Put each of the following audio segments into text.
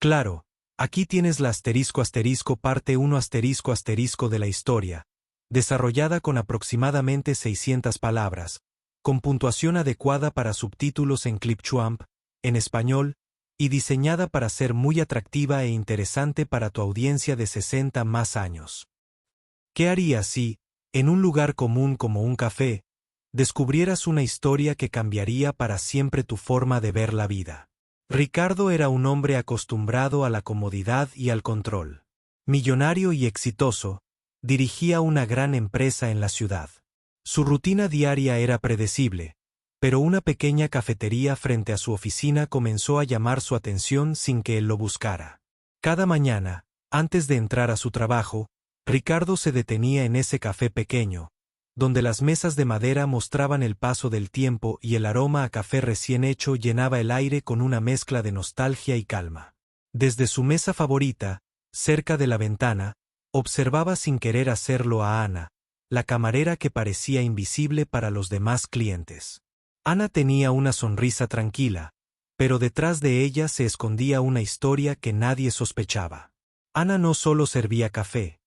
Claro, aquí tienes la parte 1 de la historia, desarrollada con aproximadamente 600 palabras, con puntuación adecuada para subtítulos en Clipchamp, en español, y diseñada para ser muy atractiva e interesante para tu audiencia de 60 más años. ¿Qué harías si, en un lugar común como un café, descubrieras una historia que cambiaría para siempre tu forma de ver la vida? Ricardo era un hombre acostumbrado a la comodidad y al control. Millonario y exitoso, dirigía una gran empresa en la ciudad. Su rutina diaria era predecible, pero una pequeña cafetería frente a su oficina comenzó a llamar su atención sin que él lo buscara. Cada mañana, antes de entrar a su trabajo, Ricardo se detenía en ese café pequeño, donde las mesas de madera mostraban el paso del tiempo y el aroma a café recién hecho llenaba el aire con una mezcla de nostalgia y calma. Desde su mesa favorita, cerca de la ventana, observaba sin querer hacerlo a Ana, la camarera que parecía invisible para los demás clientes. Ana tenía una sonrisa tranquila, pero detrás de ella se escondía una historia que nadie sospechaba. Ana no solo servía café,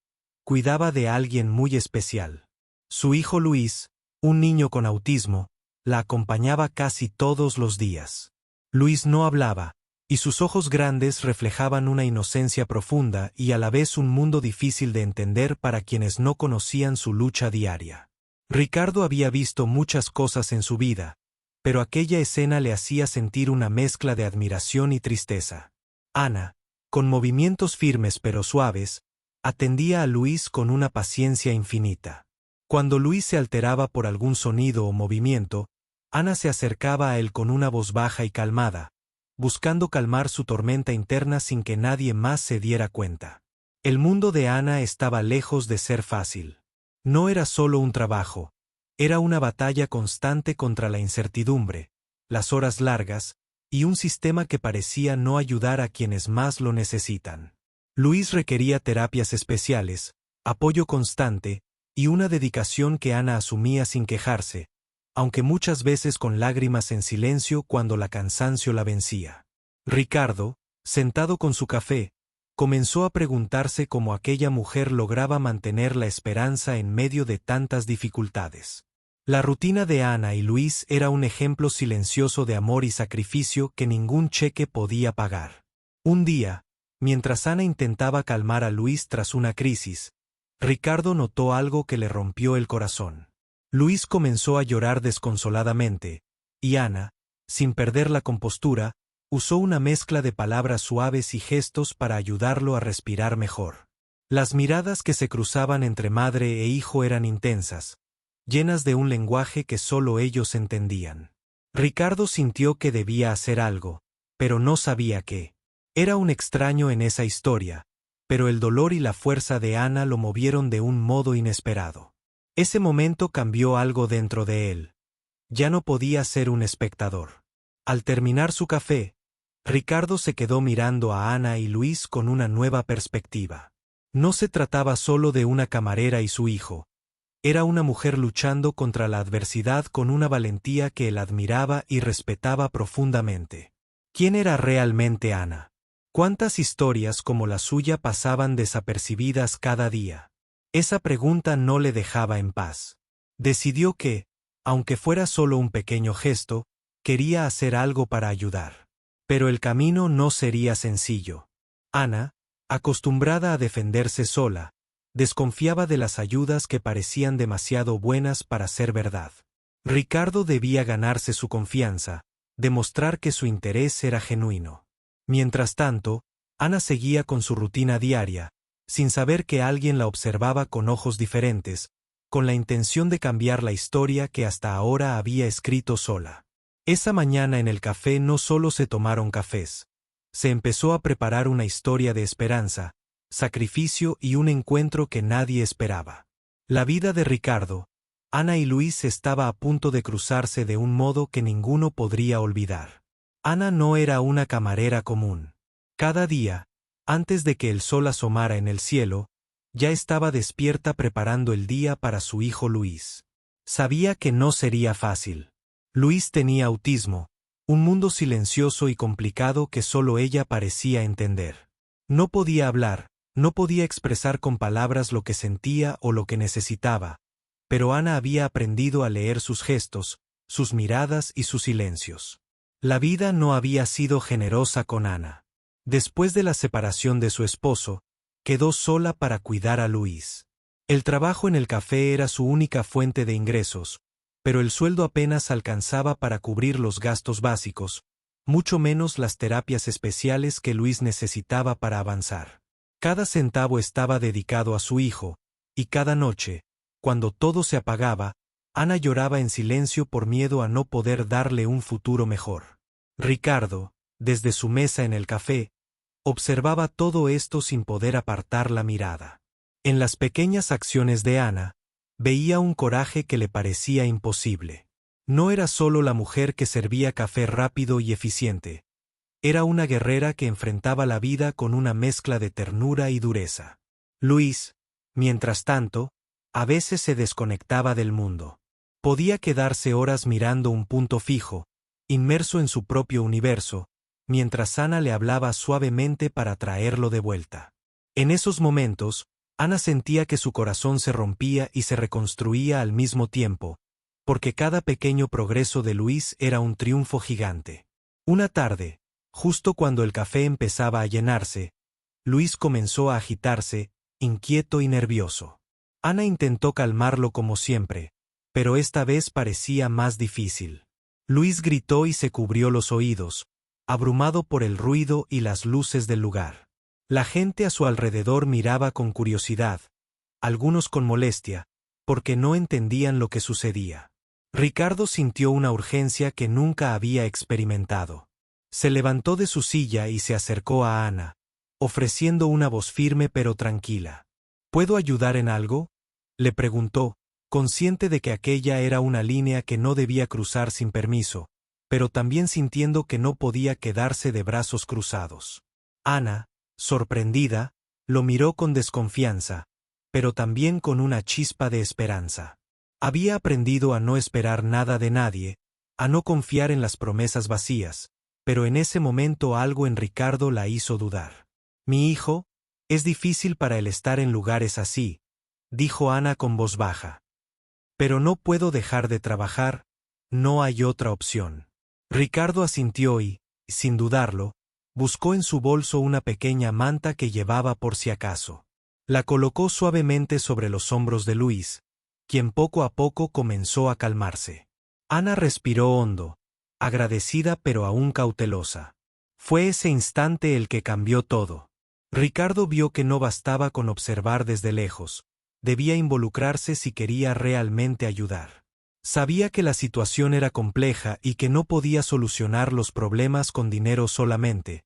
cuidaba de alguien muy especial. Su hijo Luis, un niño con autismo, la acompañaba casi todos los días. Luis no hablaba, y sus ojos grandes reflejaban una inocencia profunda y a la vez un mundo difícil de entender para quienes no conocían su lucha diaria. Ricardo había visto muchas cosas en su vida, pero aquella escena le hacía sentir una mezcla de admiración y tristeza. Ana, con movimientos firmes pero suaves, atendía a Luis con una paciencia infinita. Cuando Luis se alteraba por algún sonido o movimiento, Ana se acercaba a él con una voz baja y calmada, buscando calmar su tormenta interna sin que nadie más se diera cuenta. El mundo de Ana estaba lejos de ser fácil. No era solo un trabajo, era una batalla constante contra la incertidumbre, las horas largas, y un sistema que parecía no ayudar a quienes más lo necesitan. Luis requería terapias especiales, apoyo constante, y una dedicación que Ana asumía sin quejarse, aunque muchas veces con lágrimas en silencio cuando la cansancio la vencía. Ricardo, sentado con su café, comenzó a preguntarse cómo aquella mujer lograba mantener la esperanza en medio de tantas dificultades. La rutina de Ana y Luis era un ejemplo silencioso de amor y sacrificio que ningún cheque podía pagar. Un día, mientras Ana intentaba calmar a Luis tras una crisis, Ricardo notó algo que le rompió el corazón. Luis comenzó a llorar desconsoladamente, y Ana, sin perder la compostura, usó una mezcla de palabras suaves y gestos para ayudarlo a respirar mejor. Las miradas que se cruzaban entre madre e hijo eran intensas, llenas de un lenguaje que solo ellos entendían. Ricardo sintió que debía hacer algo, pero no sabía qué. Era un extraño en esa historia, pero el dolor y la fuerza de Ana lo movieron de un modo inesperado. Ese momento cambió algo dentro de él. Ya no podía ser un espectador. Al terminar su café, Ricardo se quedó mirando a Ana y Luis con una nueva perspectiva. No se trataba solo de una camarera y su hijo. Era una mujer luchando contra la adversidad con una valentía que él admiraba y respetaba profundamente. ¿Quién era realmente Ana? ¿Cuántas historias como la suya pasaban desapercibidas cada día? Esa pregunta no le dejaba en paz. Decidió que, aunque fuera solo un pequeño gesto, quería hacer algo para ayudar. Pero el camino no sería sencillo. Ana, acostumbrada a defenderse sola, desconfiaba de las ayudas que parecían demasiado buenas para ser verdad. Ricardo debía ganarse su confianza, demostrar que su interés era genuino. Mientras tanto, Ana seguía con su rutina diaria, sin saber que alguien la observaba con ojos diferentes, con la intención de cambiar la historia que hasta ahora había escrito sola. Esa mañana en el café no solo se tomaron cafés, se empezó a preparar una historia de esperanza, sacrificio y un encuentro que nadie esperaba. La vida de Ricardo, Ana y Luis estaba a punto de cruzarse de un modo que ninguno podría olvidar. Ana no era una camarera común. Cada día, antes de que el sol asomara en el cielo, ya estaba despierta preparando el día para su hijo Luis. Sabía que no sería fácil. Luis tenía autismo, Un mundo silencioso y complicado que solo ella parecía entender. No podía hablar, no podía expresar con palabras lo que sentía o lo que necesitaba, pero Ana había aprendido a leer sus gestos, sus miradas y sus silencios. La vida no había sido generosa con Ana. Después de la separación de su esposo, quedó sola para cuidar a Luis. El trabajo en el café era su única fuente de ingresos, pero el sueldo apenas alcanzaba para cubrir los gastos básicos, mucho menos las terapias especiales que Luis necesitaba para avanzar. Cada centavo estaba dedicado a su hijo, y cada noche, cuando todo se apagaba, Ana lloraba en silencio por miedo a no poder darle un futuro mejor. Ricardo, desde su mesa en el café, observaba todo esto sin poder apartar la mirada. En las pequeñas acciones de Ana, veía un coraje que le parecía imposible. No era solo la mujer que servía café rápido y eficiente. Era una guerrera que enfrentaba la vida con una mezcla de ternura y dureza. Luis, mientras tanto, a veces se desconectaba del mundo. Podía quedarse horas mirando un punto fijo, inmerso en su propio universo, mientras Ana le hablaba suavemente para traerlo de vuelta. En esos momentos, Ana sentía que su corazón se rompía y se reconstruía al mismo tiempo, porque cada pequeño progreso de Luis era un triunfo gigante. Una tarde, justo cuando el café empezaba a llenarse, Luis comenzó a agitarse, inquieto y nervioso. Ana intentó calmarlo como siempre, pero esta vez parecía más difícil. Luis gritó y se cubrió los oídos, abrumado por el ruido y las luces del lugar. La gente a su alrededor miraba con curiosidad, algunos con molestia, porque no entendían lo que sucedía. Ricardo sintió una urgencia que nunca había experimentado. Se levantó de su silla y se acercó a Ana, ofreciendo una voz firme pero tranquila. ¿Puedo ayudar en algo?, le preguntó, consciente de que aquella era una línea que no debía cruzar sin permiso, pero también sintiendo que no podía quedarse de brazos cruzados. Ana, sorprendida, lo miró con desconfianza, pero también con una chispa de esperanza. Había aprendido a no esperar nada de nadie, a no confiar en las promesas vacías, pero en ese momento algo en Ricardo la hizo dudar. «Mi hijo, es difícil para él estar en lugares así», dijo Ana con voz baja. «Pero no puedo dejar de trabajar, no hay otra opción». Ricardo asintió y, sin dudarlo, buscó en su bolso una pequeña manta que llevaba por si acaso. La colocó suavemente sobre los hombros de Luis, quien poco a poco comenzó a calmarse. Ana respiró hondo, agradecida pero aún cautelosa. Fue ese instante el que cambió todo. Ricardo vio que no bastaba con observar desde lejos, debía involucrarse si quería realmente ayudar. Sabía que la situación era compleja y que no podía solucionar los problemas con dinero solamente,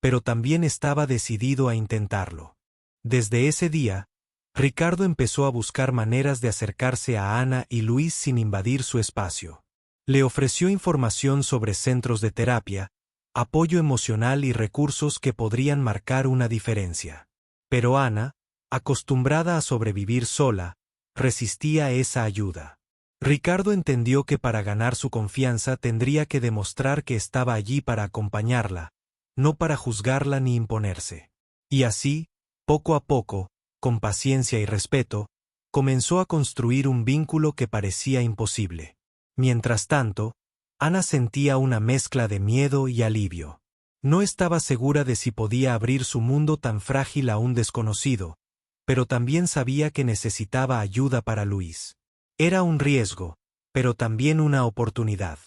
pero también estaba decidido a intentarlo. Desde ese día, Ricardo empezó a buscar maneras de acercarse a Ana y Luis sin invadir su espacio. Le ofreció información sobre centros de terapia, apoyo emocional y recursos que podrían marcar una diferencia. Pero Ana, acostumbrada a sobrevivir sola, resistía esa ayuda. Ricardo entendió que para ganar su confianza tendría que demostrar que estaba allí para acompañarla, no para juzgarla ni imponerse. Y así, poco a poco, con paciencia y respeto, comenzó a construir un vínculo que parecía imposible. Mientras tanto, Ana sentía una mezcla de miedo y alivio. No estaba segura de si podía abrir su mundo tan frágil a un desconocido, pero también sabía que necesitaba ayuda para Luis. Era un riesgo, pero también una oportunidad.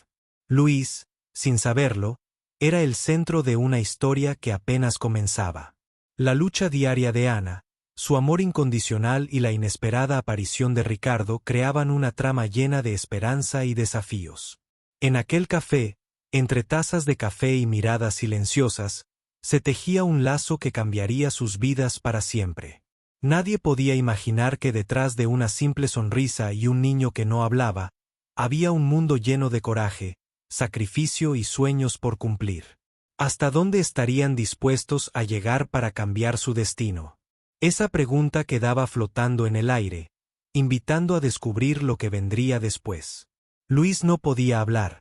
Luis, sin saberlo, era el centro de una historia que apenas comenzaba. La lucha diaria de Ana, su amor incondicional y la inesperada aparición de Ricardo creaban una trama llena de esperanza y desafíos. En aquel café, entre tazas de café y miradas silenciosas, se tejía un lazo que cambiaría sus vidas para siempre. Nadie podía imaginar que detrás de una simple sonrisa y un niño que no hablaba, había un mundo lleno de coraje, sacrificio y sueños por cumplir. ¿Hasta dónde estarían dispuestos a llegar para cambiar su destino? Esa pregunta quedaba flotando en el aire, invitando a descubrir lo que vendría después. Luis no podía hablar,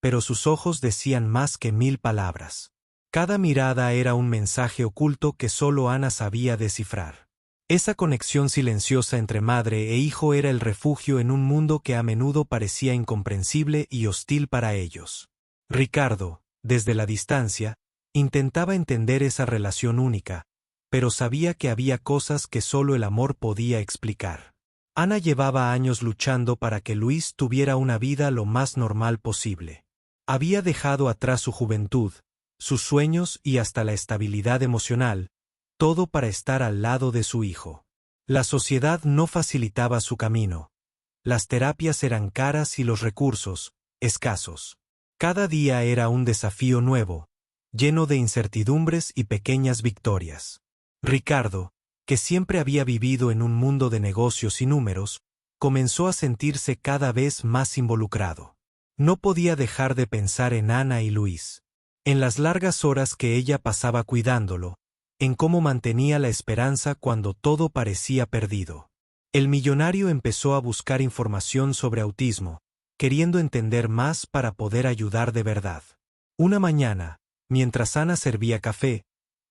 pero sus ojos decían más que 1000 palabras. Cada mirada era un mensaje oculto que solo Ana sabía descifrar. Esa conexión silenciosa entre madre e hijo era el refugio en un mundo que a menudo parecía incomprensible y hostil para ellos. Ricardo, desde la distancia, intentaba entender esa relación única, pero sabía que había cosas que solo el amor podía explicar. Ana llevaba años luchando para que Luis tuviera una vida lo más normal posible. Había dejado atrás su juventud, sus sueños y hasta la estabilidad emocional, todo para estar al lado de su hijo. La sociedad no facilitaba su camino. Las terapias eran caras y los recursos, escasos. Cada día era un desafío nuevo, lleno de incertidumbres y pequeñas victorias. Ricardo, que siempre había vivido en un mundo de negocios y números, comenzó a sentirse cada vez más involucrado. No podía dejar de pensar en Ana y Luis, en las largas horas que ella pasaba cuidándolo, en cómo mantenía la esperanza cuando todo parecía perdido. El millonario empezó a buscar información sobre autismo, queriendo entender más para poder ayudar de verdad. Una mañana, mientras Ana servía café,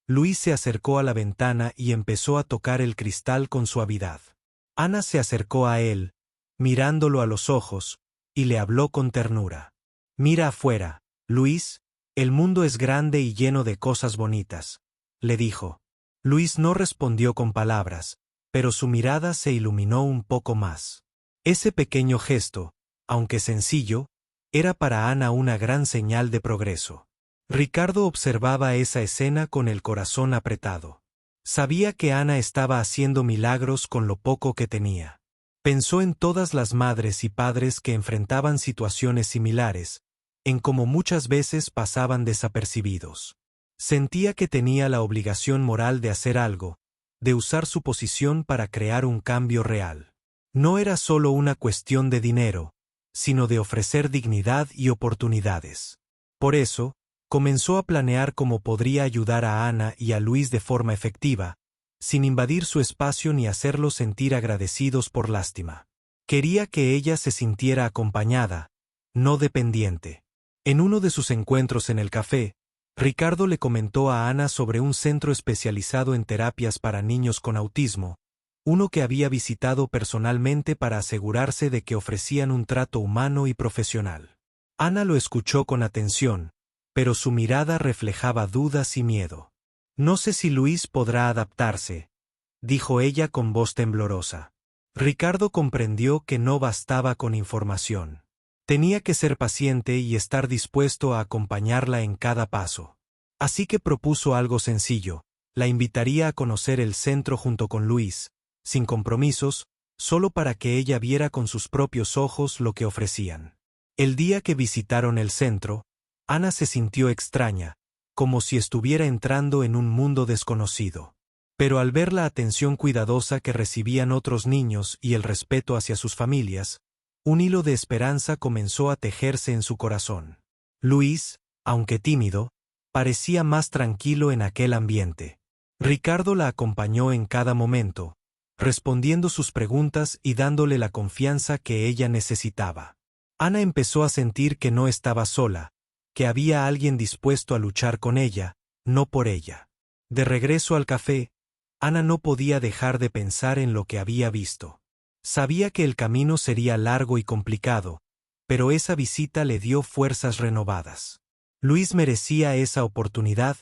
Luis se acercó a la ventana y empezó a tocar el cristal con suavidad. Ana se acercó a él, mirándolo a los ojos, y le habló con ternura. «Mira afuera, Luis, el mundo es grande y lleno de cosas bonitas», le dijo. Luis no respondió con palabras, pero su mirada se iluminó un poco más. Ese pequeño gesto, aunque sencillo, era para Ana una gran señal de progreso. Ricardo observaba esa escena con el corazón apretado. Sabía que Ana estaba haciendo milagros con lo poco que tenía. Pensó en todas las madres y padres que enfrentaban situaciones similares, en cómo muchas veces pasaban desapercibidos. Sentía que tenía la obligación moral de hacer algo, de usar su posición para crear un cambio real. No era solo una cuestión de dinero, sino de ofrecer dignidad y oportunidades. Por eso, comenzó a planear cómo podría ayudar a Ana y a Luis de forma efectiva, sin invadir su espacio ni hacerlos sentir agradecidos por lástima. Quería que ella se sintiera acompañada, no dependiente. En uno de sus encuentros en el café, Ricardo le comentó a Ana sobre un centro especializado en terapias para niños con autismo, uno que había visitado personalmente para asegurarse de que ofrecían un trato humano y profesional. Ana lo escuchó con atención, pero su mirada reflejaba dudas y miedo. «No sé si Luis podrá adaptarse», dijo ella con voz temblorosa. Ricardo comprendió que no bastaba con información. Tenía que ser paciente y estar dispuesto a acompañarla en cada paso. Así que propuso algo sencillo: la invitaría a conocer el centro junto con Luis, sin compromisos, solo para que ella viera con sus propios ojos lo que ofrecían. El día que visitaron el centro, Ana se sintió extraña, como si estuviera entrando en un mundo desconocido. Pero al ver la atención cuidadosa que recibían otros niños y el respeto hacia sus familias, un hilo de esperanza comenzó a tejerse en su corazón. Luis, aunque tímido, parecía más tranquilo en aquel ambiente. Ricardo la acompañó en cada momento, respondiendo sus preguntas y dándole la confianza que ella necesitaba. Ana empezó a sentir que no estaba sola, que había alguien dispuesto a luchar con ella, no por ella. De regreso al café, Ana no podía dejar de pensar en lo que había visto. Sabía que el camino sería largo y complicado, pero esa visita le dio fuerzas renovadas. Luis merecía esa oportunidad,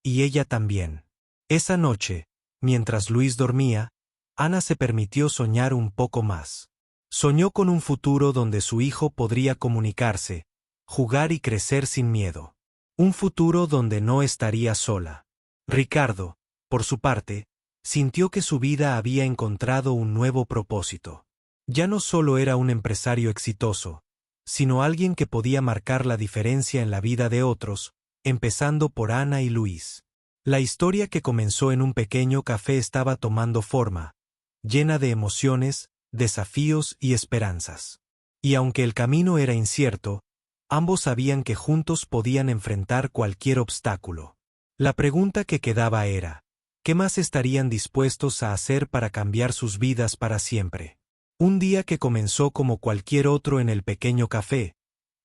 y ella también. Esa noche, mientras Luis dormía, Ana se permitió soñar un poco más. Soñó con un futuro donde su hijo podría comunicarse, jugar y crecer sin miedo. Un futuro donde no estaría sola. Ricardo, por su parte, sintió que su vida había encontrado un nuevo propósito. Ya no solo era un empresario exitoso, sino alguien que podía marcar la diferencia en la vida de otros, empezando por Ana y Luis. La historia que comenzó en un pequeño café estaba tomando forma, llena de emociones, desafíos y esperanzas. Y aunque el camino era incierto, ambos sabían que juntos podían enfrentar cualquier obstáculo. La pregunta que quedaba era: ¿qué más estarían dispuestos a hacer para cambiar sus vidas para siempre? Un día que comenzó como cualquier otro en el pequeño café,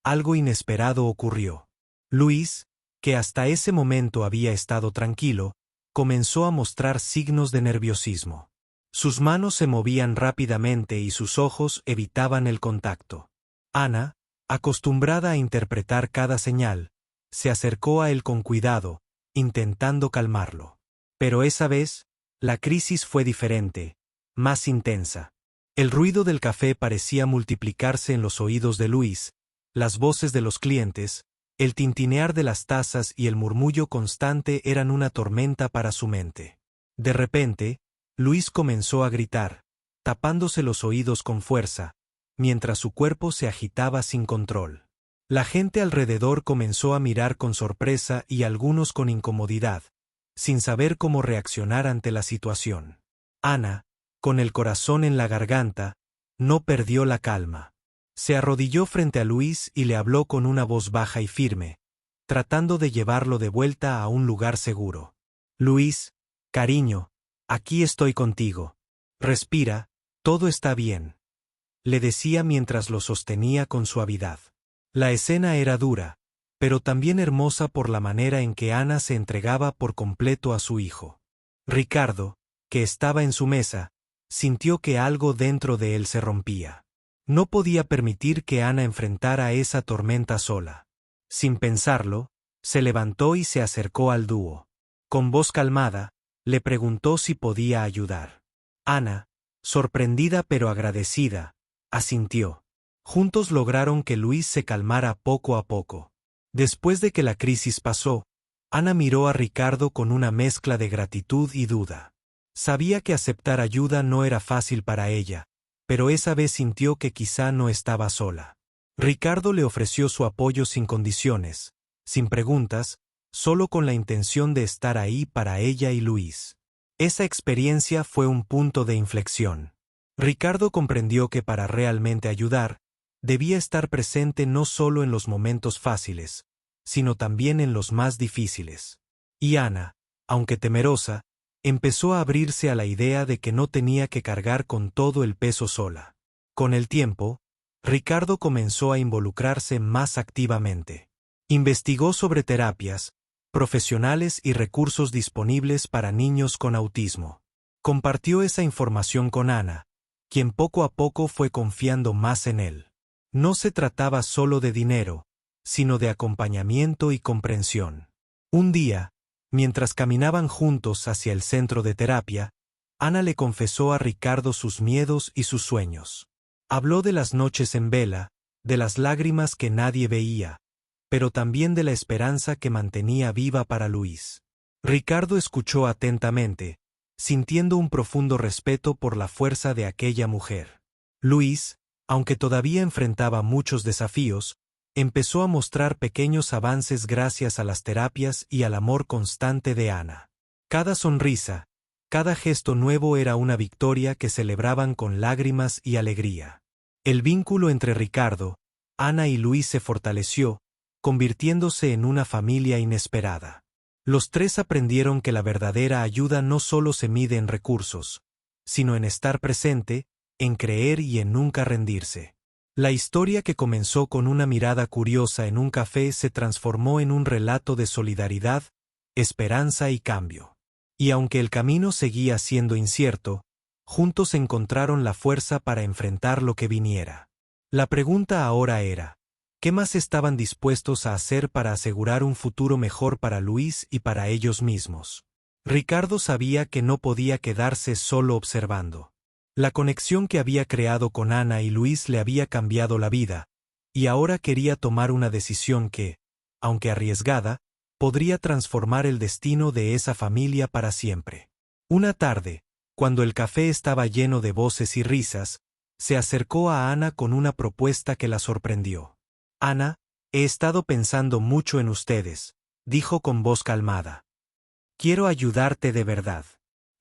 algo inesperado ocurrió. Luis, que hasta ese momento había estado tranquilo, comenzó a mostrar signos de nerviosismo. Sus manos se movían rápidamente y sus ojos evitaban el contacto. Ana, acostumbrada a interpretar cada señal, se acercó a él con cuidado, intentando calmarlo. Pero esa vez, la crisis fue diferente, más intensa. El ruido del café parecía multiplicarse en los oídos de Luis, las voces de los clientes, el tintinear de las tazas y el murmullo constante eran una tormenta para su mente. De repente, Luis comenzó a gritar, tapándose los oídos con fuerza, mientras su cuerpo se agitaba sin control. La gente alrededor comenzó a mirar con sorpresa y algunos con incomodidad, sin saber cómo reaccionar ante la situación. Ana, con el corazón en la garganta, no perdió la calma. Se arrodilló frente a Luis y le habló con una voz baja y firme, tratando de llevarlo de vuelta a un lugar seguro. Luis, cariño, aquí estoy contigo. Respira, todo está bien, le decía mientras lo sostenía con suavidad. La escena era dura, pero también hermosa por la manera en que Ana se entregaba por completo a su hijo. Ricardo, que estaba en su mesa, sintió que algo dentro de él se rompía. No podía permitir que Ana enfrentara esa tormenta sola. Sin pensarlo, se levantó y se acercó al dúo. Con voz calmada, le preguntó si podía ayudar. Ana, sorprendida pero agradecida, asintió. Juntos lograron que Luis se calmara poco a poco. Después de que la crisis pasó, Ana miró a Ricardo con una mezcla de gratitud y duda. Sabía que aceptar ayuda no era fácil para ella, pero esa vez sintió que quizá no estaba sola. Ricardo le ofreció su apoyo sin condiciones, sin preguntas, solo con la intención de estar ahí para ella y Luis. Esa experiencia fue un punto de inflexión. Ricardo comprendió que para realmente ayudar, debía estar presente no solo en los momentos fáciles, sino también en los más difíciles. Y Ana, aunque temerosa, empezó a abrirse a la idea de que no tenía que cargar con todo el peso sola. Con el tiempo, Ricardo comenzó a involucrarse más activamente. Investigó sobre terapias, profesionales y recursos disponibles para niños con autismo. Compartió esa información con Ana, quien poco a poco fue confiando más en él. No se trataba solo de dinero, sino de acompañamiento y comprensión. Un día, mientras caminaban juntos hacia el centro de terapia, Ana le confesó a Ricardo sus miedos y sus sueños. Habló de las noches en vela, de las lágrimas que nadie veía, pero también de la esperanza que mantenía viva para Luis. Ricardo escuchó atentamente, sintiendo un profundo respeto por la fuerza de aquella mujer. Luis, aunque todavía enfrentaba muchos desafíos, empezó a mostrar pequeños avances gracias a las terapias y al amor constante de Ana. Cada sonrisa, cada gesto nuevo era una victoria que celebraban con lágrimas y alegría. El vínculo entre Ricardo, Ana y Luis se fortaleció, convirtiéndose en una familia inesperada. Los tres aprendieron que la verdadera ayuda no solo se mide en recursos, sino en estar presente, en creer y en nunca rendirse. La historia que comenzó con una mirada curiosa en un café se transformó en un relato de solidaridad, esperanza y cambio. Y aunque el camino seguía siendo incierto, juntos encontraron la fuerza para enfrentar lo que viniera. La pregunta ahora era, ¿qué más estaban dispuestos a hacer para asegurar un futuro mejor para Luis y para ellos mismos? Ricardo sabía que no podía quedarse solo observando. La conexión que había creado con Ana y Luis le había cambiado la vida, y ahora quería tomar una decisión que, aunque arriesgada, podría transformar el destino de esa familia para siempre. Una tarde, cuando el café estaba lleno de voces y risas, se acercó a Ana con una propuesta que la sorprendió. Ana, he estado pensando mucho en ustedes, dijo con voz calmada. Quiero ayudarte de verdad.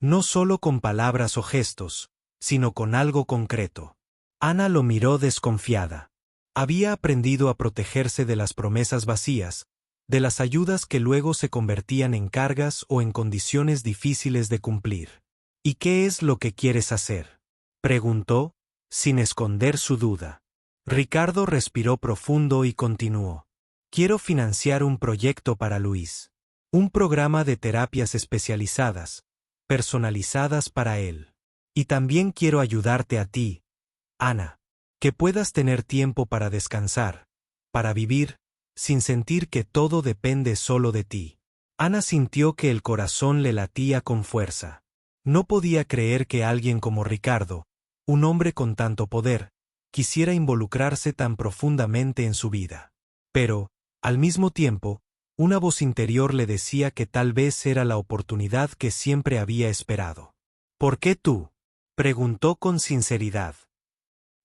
No solo con palabras o gestos, sino con algo concreto. Ana lo miró desconfiada. Había aprendido a protegerse de las promesas vacías, de las ayudas que luego se convertían en cargas o en condiciones difíciles de cumplir. ¿Y qué es lo que quieres hacer?, preguntó, sin esconder su duda. Ricardo respiró profundo y continuó. Quiero financiar un proyecto para Luis. Un programa de terapias especializadas, personalizadas para él. Y también quiero ayudarte a ti, Ana. Que puedas tener tiempo para descansar, para vivir, sin sentir que todo depende solo de ti. Ana sintió que el corazón le latía con fuerza. No podía creer que alguien como Ricardo, un hombre con tanto poder, quisiera involucrarse tan profundamente en su vida. Pero, al mismo tiempo, una voz interior le decía que tal vez era la oportunidad que siempre había esperado. ¿Por qué tú?, preguntó con sinceridad.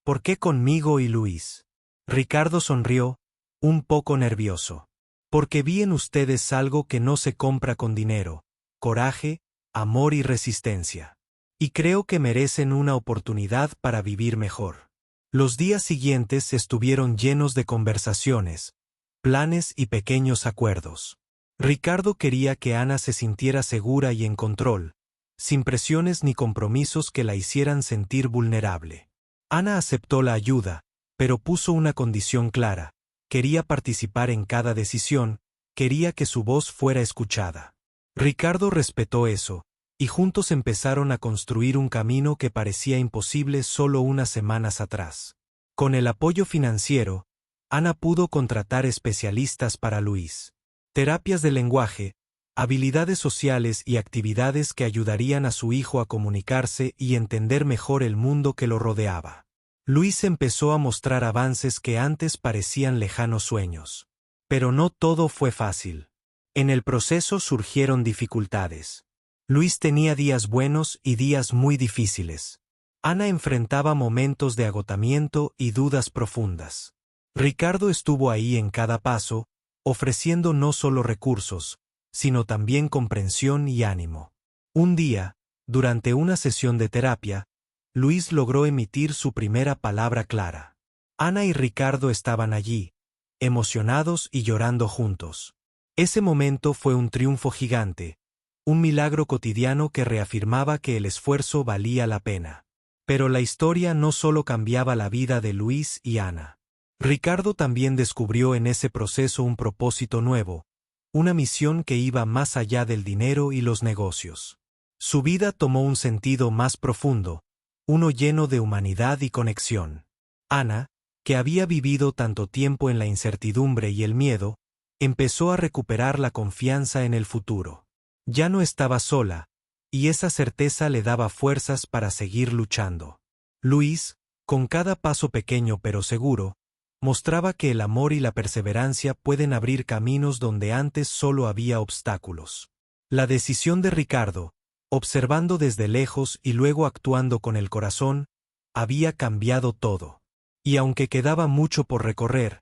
¿Por qué conmigo y Luis? Ricardo sonrió, un poco nervioso. Porque vi en ustedes algo que no se compra con dinero: coraje, amor y resistencia. Y creo que merecen una oportunidad para vivir mejor. Los días siguientes estuvieron llenos de conversaciones, planes y pequeños acuerdos. Ricardo quería que Ana se sintiera segura y en control, sin presiones ni compromisos que la hicieran sentir vulnerable. Ana aceptó la ayuda, pero puso una condición clara: quería participar en cada decisión, quería que su voz fuera escuchada. Ricardo respetó eso, y juntos empezaron a construir un camino que parecía imposible solo unas semanas atrás. Con el apoyo financiero, Ana pudo contratar especialistas para Luis. Terapias de lenguaje, habilidades sociales y actividades que ayudarían a su hijo a comunicarse y entender mejor el mundo que lo rodeaba. Luis empezó a mostrar avances que antes parecían lejanos sueños. Pero no todo fue fácil. En el proceso surgieron dificultades. Luis tenía días buenos y días muy difíciles. Ana enfrentaba momentos de agotamiento y dudas profundas. Ricardo estuvo ahí en cada paso, ofreciendo no solo recursos, sino también comprensión y ánimo. Un día, durante una sesión de terapia, Luis logró emitir su primera palabra clara. Ana y Ricardo estaban allí, emocionados y llorando juntos. Ese momento fue un triunfo gigante, un milagro cotidiano que reafirmaba que el esfuerzo valía la pena. Pero la historia no solo cambiaba la vida de Luis y Ana. Ricardo también descubrió en ese proceso un propósito nuevo, una misión que iba más allá del dinero y los negocios. Su vida tomó un sentido más profundo, uno lleno de humanidad y conexión. Ana, que había vivido tanto tiempo en la incertidumbre y el miedo, empezó a recuperar la confianza en el futuro. Ya no estaba sola, y esa certeza le daba fuerzas para seguir luchando. Luis, con cada paso pequeño pero seguro, mostraba que el amor y la perseverancia pueden abrir caminos donde antes solo había obstáculos. La decisión de Ricardo, observando desde lejos y luego actuando con el corazón, había cambiado todo. Y aunque quedaba mucho por recorrer,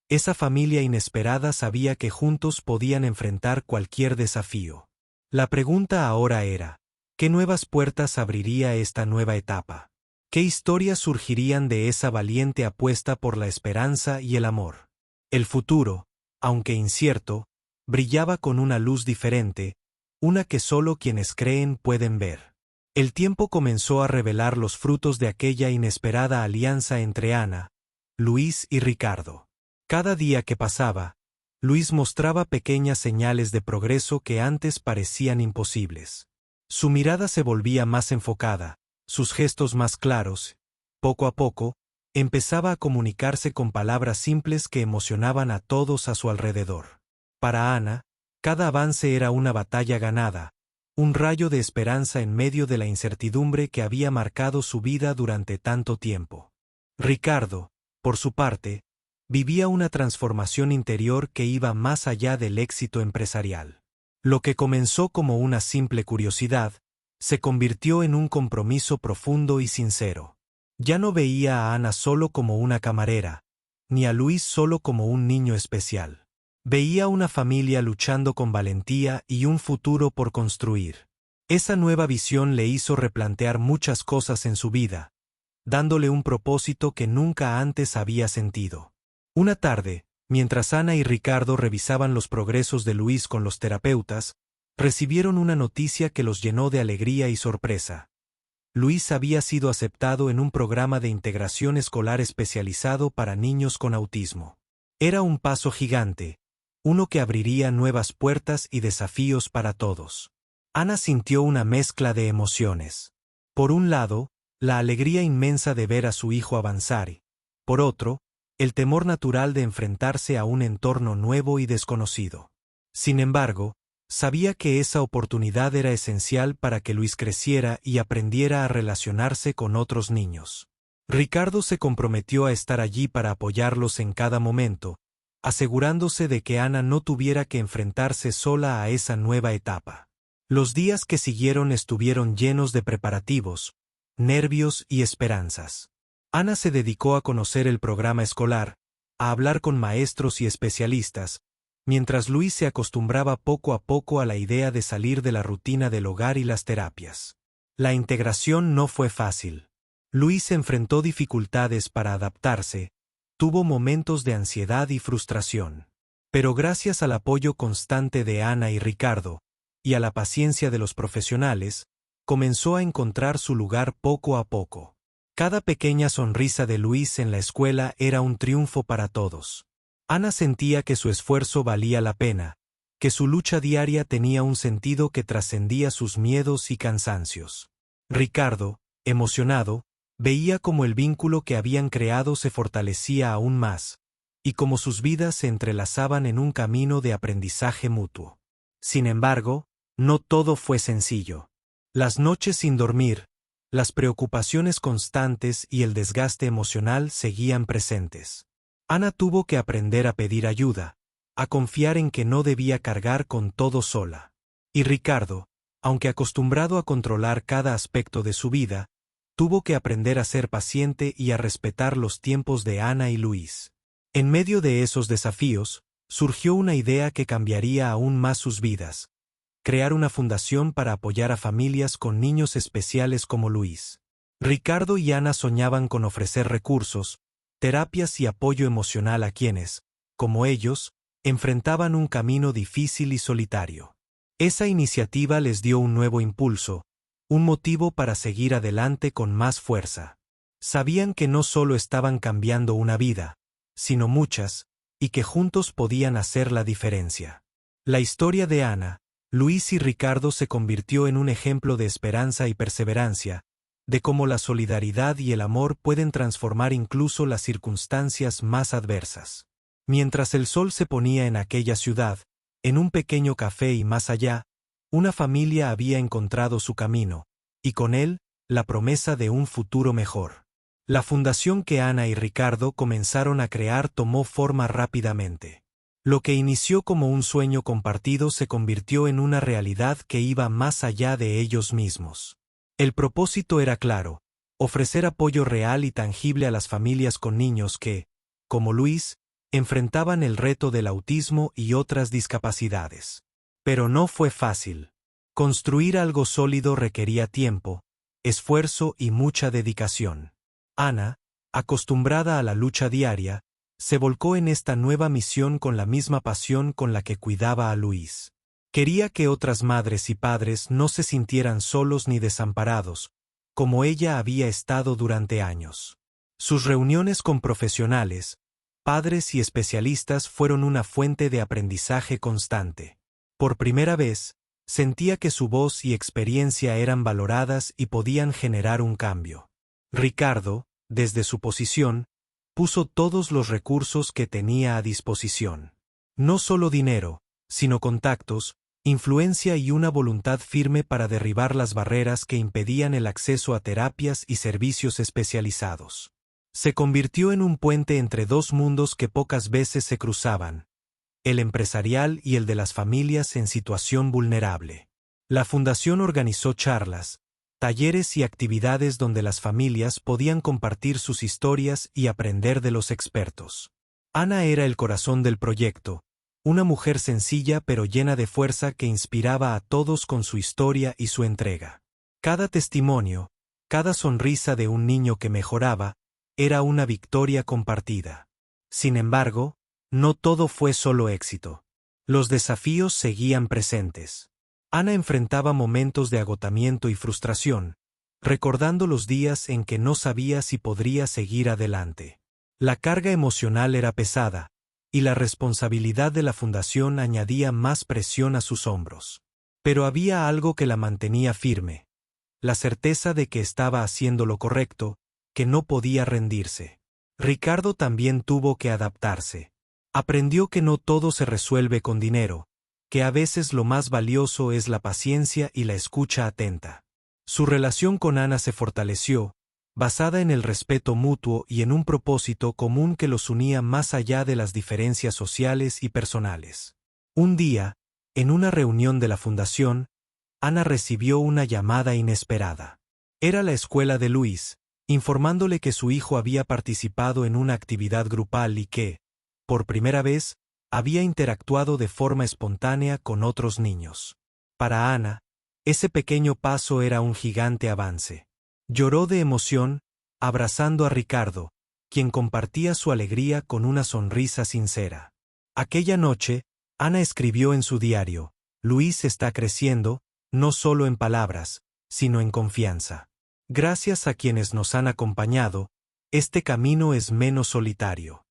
esa familia inesperada sabía que juntos podían enfrentar cualquier desafío. La pregunta ahora era: ¿qué nuevas puertas abriría esta nueva etapa? ¿Qué historias surgirían de esa valiente apuesta por la esperanza y el amor? El futuro, aunque incierto, brillaba con una luz diferente, una que solo quienes creen pueden ver. El tiempo comenzó a revelar los frutos de aquella inesperada alianza entre Ana, Luis y Ricardo. Cada día que pasaba, Luis mostraba pequeñas señales de progreso que antes parecían imposibles. Su mirada se volvía más enfocada, sus gestos más claros. Poco a poco, empezaba a comunicarse con palabras simples que emocionaban a todos a su alrededor. Para Ana, cada avance era una batalla ganada, un rayo de esperanza en medio de la incertidumbre que había marcado su vida durante tanto tiempo. Ricardo, por su parte, vivía una transformación interior que iba más allá del éxito empresarial. Lo que comenzó como una simple curiosidad, se convirtió en un compromiso profundo y sincero. Ya no veía a Ana solo como una camarera, ni a Luis solo como un niño especial. Veía una familia luchando con valentía y un futuro por construir. Esa nueva visión le hizo replantear muchas cosas en su vida, dándole un propósito que nunca antes había sentido. Una tarde, mientras Ana y Ricardo revisaban los progresos de Luis con los terapeutas, recibieron una noticia que los llenó de alegría y sorpresa. Luis había sido aceptado en un programa de integración escolar especializado para niños con autismo. Era un paso gigante, uno que abriría nuevas puertas y desafíos para todos. Ana sintió una mezcla de emociones. Por un lado, la alegría inmensa de ver a su hijo avanzar y, por otro, el temor natural de enfrentarse a un entorno nuevo y desconocido. Sin embargo, sabía que esa oportunidad era esencial para que Luis creciera y aprendiera a relacionarse con otros niños. Ricardo se comprometió a estar allí para apoyarlos en cada momento, asegurándose de que Ana no tuviera que enfrentarse sola a esa nueva etapa. Los días que siguieron estuvieron llenos de preparativos, nervios y esperanzas. Ana se dedicó a conocer el programa escolar, a hablar con maestros y especialistas, mientras Luis se acostumbraba poco a poco a la idea de salir de la rutina del hogar y las terapias. La integración no fue fácil. Luis enfrentó dificultades para adaptarse, tuvo momentos de ansiedad y frustración. Pero gracias al apoyo constante de Ana y Ricardo, y a la paciencia de los profesionales, comenzó a encontrar su lugar poco a poco. Cada pequeña sonrisa de Luis en la escuela era un triunfo para todos. Ana sentía que su esfuerzo valía la pena, que su lucha diaria tenía un sentido que trascendía sus miedos y cansancios. Ricardo, emocionado, veía cómo el vínculo que habían creado se fortalecía aún más, y cómo sus vidas se entrelazaban en un camino de aprendizaje mutuo. Sin embargo, no todo fue sencillo. Las noches sin dormir, las preocupaciones constantes y el desgaste emocional seguían presentes. Ana tuvo que aprender a pedir ayuda, a confiar en que no debía cargar con todo sola. Y Ricardo, aunque acostumbrado a controlar cada aspecto de su vida, tuvo que aprender a ser paciente y a respetar los tiempos de Ana y Luis. En medio de esos desafíos, surgió una idea que cambiaría aún más sus vidas: crear una fundación para apoyar a familias con niños especiales como Luis. Ricardo y Ana soñaban con ofrecer recursos, terapias y apoyo emocional a quienes, como ellos, enfrentaban un camino difícil y solitario. Esa iniciativa les dio un nuevo impulso, un motivo para seguir adelante con más fuerza. Sabían que no solo estaban cambiando una vida, sino muchas, y que juntos podían hacer la diferencia. La historia de Ana, Luis y Ricardo se convirtió en un ejemplo de esperanza y perseverancia, de cómo la solidaridad y el amor pueden transformar incluso las circunstancias más adversas. Mientras el sol se ponía en aquella ciudad, en un pequeño café y más allá, una familia había encontrado su camino, y con él, la promesa de un futuro mejor. La fundación que Ana y Ricardo comenzaron a crear tomó forma rápidamente. Lo que inició como un sueño compartido se convirtió en una realidad que iba más allá de ellos mismos. El propósito era claro: ofrecer apoyo real y tangible a las familias con niños que, como Luis, enfrentaban el reto del autismo y otras discapacidades. Pero no fue fácil. Construir algo sólido requería tiempo, esfuerzo y mucha dedicación. Ana, acostumbrada a la lucha diaria, se volcó en esta nueva misión con la misma pasión con la que cuidaba a Luis. Quería que otras madres y padres no se sintieran solos ni desamparados, como ella había estado durante años. Sus reuniones con profesionales, padres y especialistas fueron una fuente de aprendizaje constante. Por primera vez, sentía que su voz y experiencia eran valoradas y podían generar un cambio. Ricardo, desde su posición, puso todos los recursos que tenía a disposición. No solo dinero, sino contactos, influencia y una voluntad firme para derribar las barreras que impedían el acceso a terapias y servicios especializados. Se convirtió en un puente entre dos mundos que pocas veces se cruzaban: el empresarial y el de las familias en situación vulnerable. La fundación organizó charlas, talleres y actividades donde las familias podían compartir sus historias y aprender de los expertos. Ana era el corazón del proyecto, una mujer sencilla pero llena de fuerza que inspiraba a todos con su historia y su entrega. Cada testimonio, cada sonrisa de un niño que mejoraba, era una victoria compartida. Sin embargo, no todo fue solo éxito. Los desafíos seguían presentes. Ana enfrentaba momentos de agotamiento y frustración, recordando los días en que no sabía si podría seguir adelante. La carga emocional era pesada, y la responsabilidad de la fundación añadía más presión a sus hombros. Pero había algo que la mantenía firme: la certeza de que estaba haciendo lo correcto, que no podía rendirse. Ricardo también tuvo que adaptarse. Aprendió que no todo se resuelve con dinero, que a veces lo más valioso es la paciencia y la escucha atenta. Su relación con Ana se fortaleció, basada en el respeto mutuo y en un propósito común que los unía más allá de las diferencias sociales y personales. Un día, en una reunión de la fundación, Ana recibió una llamada inesperada. Era la escuela de Luis, informándole que su hijo había participado en una actividad grupal y que, por primera vez, había interactuado de forma espontánea con otros niños. Para Ana, ese pequeño paso era un gigante avance. Lloró de emoción, abrazando a Ricardo, quien compartía su alegría con una sonrisa sincera. Aquella noche, Ana escribió en su diario: Luis está creciendo, no solo en palabras, sino en confianza. Gracias a quienes nos han acompañado, este camino es menos solitario.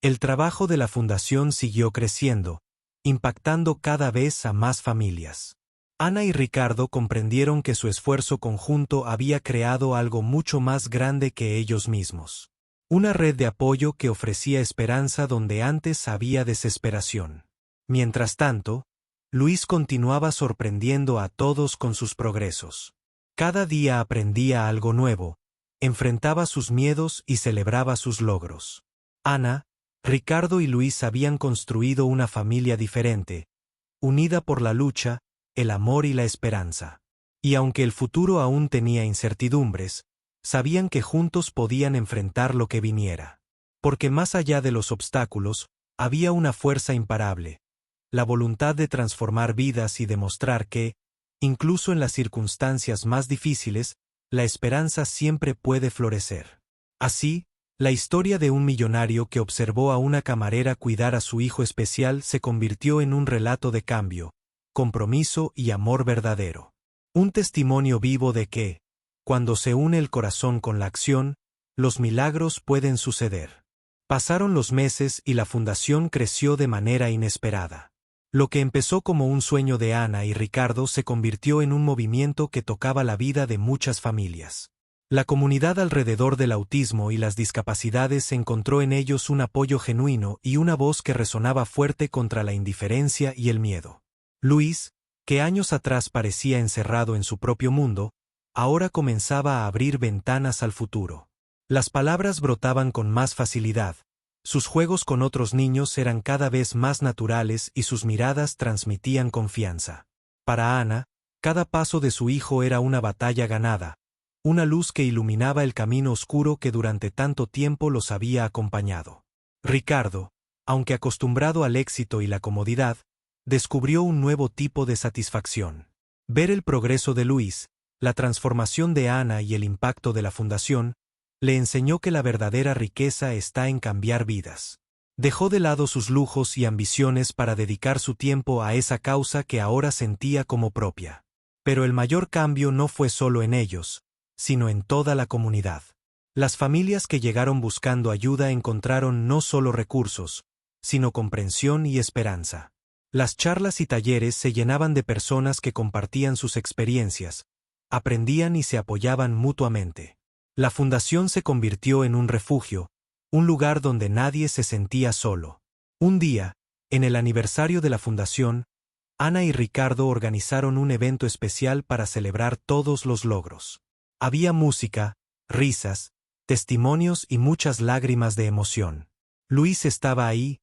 El trabajo de la fundación siguió creciendo, impactando cada vez a más familias. Ana y Ricardo comprendieron que su esfuerzo conjunto había creado algo mucho más grande que ellos mismos. Una red de apoyo que ofrecía esperanza donde antes había desesperación. Mientras tanto, Luis continuaba sorprendiendo a todos con sus progresos. Cada día aprendía algo nuevo, enfrentaba sus miedos y celebraba sus logros. Ana, Ricardo y Luis habían construido una familia diferente, unida por la lucha, el amor y la esperanza. Y aunque el futuro aún tenía incertidumbres, sabían que juntos podían enfrentar lo que viniera. Porque más allá de los obstáculos, había una fuerza imparable: la voluntad de transformar vidas y demostrar que, incluso en las circunstancias más difíciles, la esperanza siempre puede florecer. Así, la historia de un millonario que observó a una camarera cuidar a su hijo especial se convirtió en un relato de cambio, compromiso y amor verdadero. Un testimonio vivo de que, cuando se une el corazón con la acción, los milagros pueden suceder. Pasaron los meses y la fundación creció de manera inesperada. Lo que empezó como un sueño de Ana y Ricardo se convirtió en un movimiento que tocaba la vida de muchas familias. La comunidad alrededor del autismo y las discapacidades encontró en ellos un apoyo genuino y una voz que resonaba fuerte contra la indiferencia y el miedo. Luis, que años atrás parecía encerrado en su propio mundo, ahora comenzaba a abrir ventanas al futuro. Las palabras brotaban con más facilidad, sus juegos con otros niños eran cada vez más naturales y sus miradas transmitían confianza. Para Ana, cada paso de su hijo era una batalla ganada, una luz que iluminaba el camino oscuro que durante tanto tiempo los había acompañado. Ricardo, aunque acostumbrado al éxito y la comodidad, descubrió un nuevo tipo de satisfacción. Ver el progreso de Luis, la transformación de Ana y el impacto de la fundación, le enseñó que la verdadera riqueza está en cambiar vidas. Dejó de lado sus lujos y ambiciones para dedicar su tiempo a esa causa que ahora sentía como propia. Pero el mayor cambio no fue solo en ellos, sino en toda la comunidad. Las familias que llegaron buscando ayuda encontraron no solo recursos, sino comprensión y esperanza. Las charlas y talleres se llenaban de personas que compartían sus experiencias, aprendían y se apoyaban mutuamente. La fundación se convirtió en un refugio, un lugar donde nadie se sentía solo. Un día, en el aniversario de la fundación, Ana y Ricardo organizaron un evento especial para celebrar todos los logros. Había música, risas, testimonios y muchas lágrimas de emoción. Luis estaba ahí,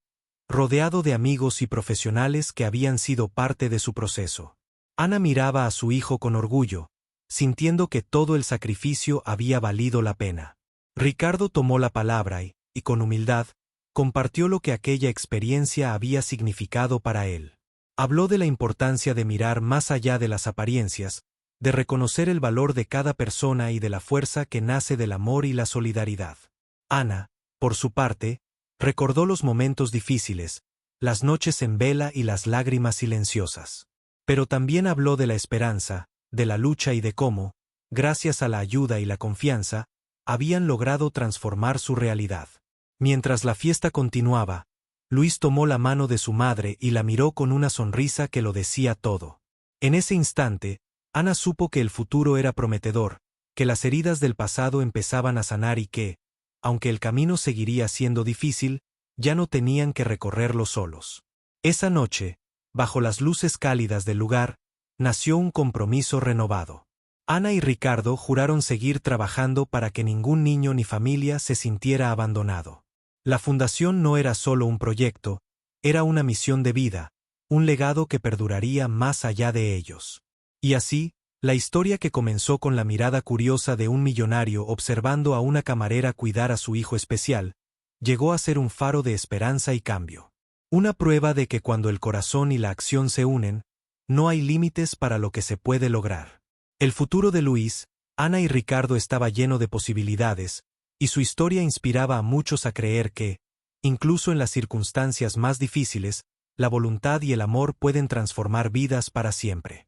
rodeado de amigos y profesionales que habían sido parte de su proceso. Ana miraba a su hijo con orgullo, sintiendo que todo el sacrificio había valido la pena. Ricardo tomó la palabra y, con humildad, compartió lo que aquella experiencia había significado para él. Habló de la importancia de mirar más allá de las apariencias, de reconocer el valor de cada persona y de la fuerza que nace del amor y la solidaridad. Ana, por su parte, recordó los momentos difíciles, las noches en vela y las lágrimas silenciosas. Pero también habló de la esperanza, de la lucha y de cómo, gracias a la ayuda y la confianza, habían logrado transformar su realidad. Mientras la fiesta continuaba, Luis tomó la mano de su madre y la miró con una sonrisa que lo decía todo. En ese instante, Ana supo que el futuro era prometedor, que las heridas del pasado empezaban a sanar y que, aunque el camino seguiría siendo difícil, ya no tenían que recorrerlo solos. Esa noche, bajo las luces cálidas del lugar, nació un compromiso renovado. Ana y Ricardo juraron seguir trabajando para que ningún niño ni familia se sintiera abandonado. La fundación no era solo un proyecto, era una misión de vida, un legado que perduraría más allá de ellos. Y así, la historia que comenzó con la mirada curiosa de un millonario observando a una camarera cuidar a su hijo especial, llegó a ser un faro de esperanza y cambio. Una prueba de que cuando el corazón y la acción se unen, no hay límites para lo que se puede lograr. El futuro de Luis, Ana y Ricardo estaba lleno de posibilidades, y su historia inspiraba a muchos a creer que, incluso en las circunstancias más difíciles, la voluntad y el amor pueden transformar vidas para siempre.